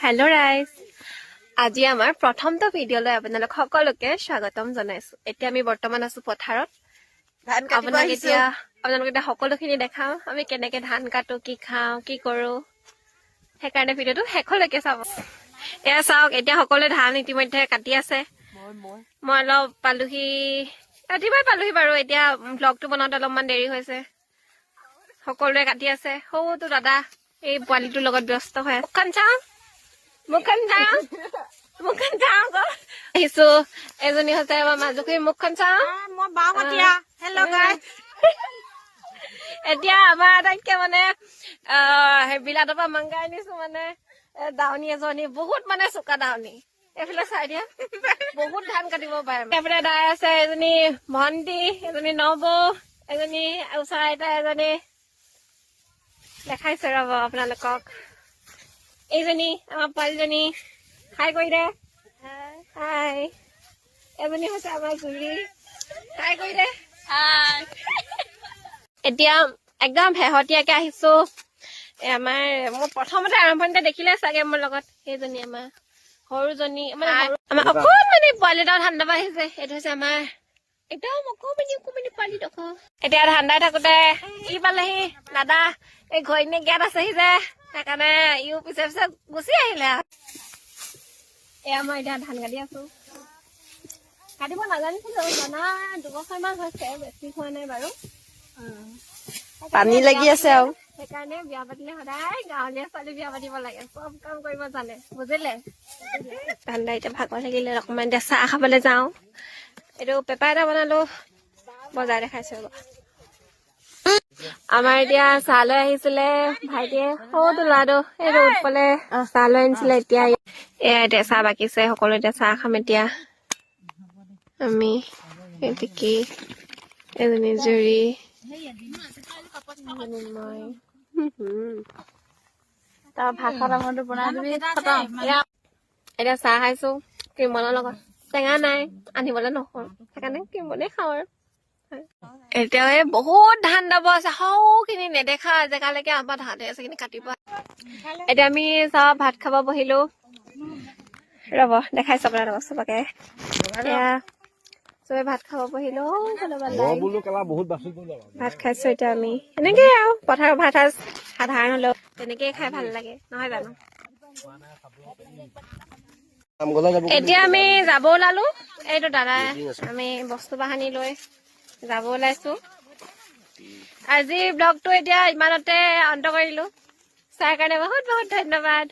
Hello rise আজি আমাৰ প্ৰথমটো ভিডিঅলৈ আপোনালোক সকলোকে স্বাগতম জনাইছো। এতিয়া আমি বৰ্তমান আছো পথাৰত। আপোনালোক এতিয়া সকলোখিনি দেখাও আমি কেনেকে ধান কাটো, কি খাওঁ, কি কৰো। সেইকাৰণে ভিডিঅটো শেষলৈকে চাব। এয়া চাওক, এতিয়া সকলোৱে ধান ইতিমধ্যে কাটি আছে। মই অলপ পালোহি, ৰাতিপুৱাই পালোহি বাৰু। এতিয়া ব্লগটো বনাওঁতে অলপমান দেৰি হৈছে। সকলোৱে কাটি আছে। সৌটো দাদা এই পোৱালিটোৰ লগত ব্যস্ত হৈ আছে। মুখখন চাওঁ আহিছো। এজনী হৈছে আমাৰ মাজুখুৰী। মুখখন চাওঁ। এতিয়া আমাৰ আটাইতকে মানে বিলাতৰ পৰা মাংগাই আনিছো মানে দাৱনী এজনী, বহুত মানে চোকা দাৱনী। এইফালে চাই দিয়া, বহুত ধান কাটিব পাৰে। এইফালে দাই আছে এজনী ভন্টি, এজনী নবৌ, এজনী ওচৰ আইতা, এজনী দেখাইছো ৰব আপোনালোকক। এইজনী আমাৰ পোৱালীজনী হাই কৰি দে। হাই। এজনী হৈছে আমাৰ জুৰি। হাই কৰি দে। এতিয়া একদম শেহতীয়াকে আহিছো। মোৰ প্ৰথমতে আৰম্ভণিতে দেখিলে চাগে মোৰ লগত সেইজনী আমাৰ সৰুজনী, মানে আমাৰ অকণমানি পোৱালি এটাও ঠাণ্ডা পৰা আহিছে। এইটো হৈছে আমাৰ একদম অকণমানি পোৱালি ডোখৰ। এতিয়া ঠাণ্ডাই থাকোতে ই পালেহি দাদা। এই ঘৈণীয়েক ইয়াত আছেহি যে, সেইকাৰণে ইও পিছে পিছে গুচি আহিলে। এয়া মই এতিয়া ধান কাটি আছো। কাটিব নাজানিছিলো, জনা 2 বছৰমান হৈছে, বেছি হোৱা নাই বাৰু। পানী লাগি আছে আৰু সেইকাৰণে বিয়া পাতিলে সদায় গাঁৱলীয়া ছোৱালী বিয়া পাতিব লাগে, চব কাম কৰিব জানে, বুজিলে। ঠাণ্ডা এতিয়া ভাগৰ লাগিলে অকমান এতিয়া চাহ খাবলৈ যাওঁ। এইটো পেপা এটা বনালো, বজাৰ দেখাইছো। আমাৰ এতিয়া চাহ লৈ আহিছিলে ভাইটিয়ে, সৰুটো ল'ৰাটো সেইটো উৎপলে চাহ লৈ আনিছিলে। এতিয়া এতিয়া চাহ বাকিছে, সকলো এতিয়া চাহ খাম। এতিয়া আমি এটিকি, এজনী জুৰি, এতিয়া চাহ খাইছো ক্ৰীমনৰ লগত। টেঙা নাই, আনিবলৈ নহল, সেইকাৰণে ক্ৰীমনে খাওঁ আৰু। এতিয়া এই বহুত ধান দাব আছে, সৌখিনি নেদেখা জেগালৈকে আমাৰ ধান আছে, সেইখিনি কাটিব। এতিয়া আমি চব ভাত খাব বহিলো। ৰব দেখাইছো আপোনালোকক চবকে। এয়া চবে ভাত খাব বহিলো। ভাত খাইছো এতিয়া আমি। এনেকেই আৰু পথাৰৰ ভাত সাজ সাধাৰণ হলেও তেনেকেই খাই ভাল লাগে, নহয় জানো। এতিয়া আমি যাব ওলালো। এইটো দাদাই আমি বস্তু বাহানি লৈ যাব ওলাইছো। আজি ব্লগটো এতিয়া ইমানতে অন্ত কৰিলো। চাই কাৰণে বহুত বহুত ধন্যবাদ।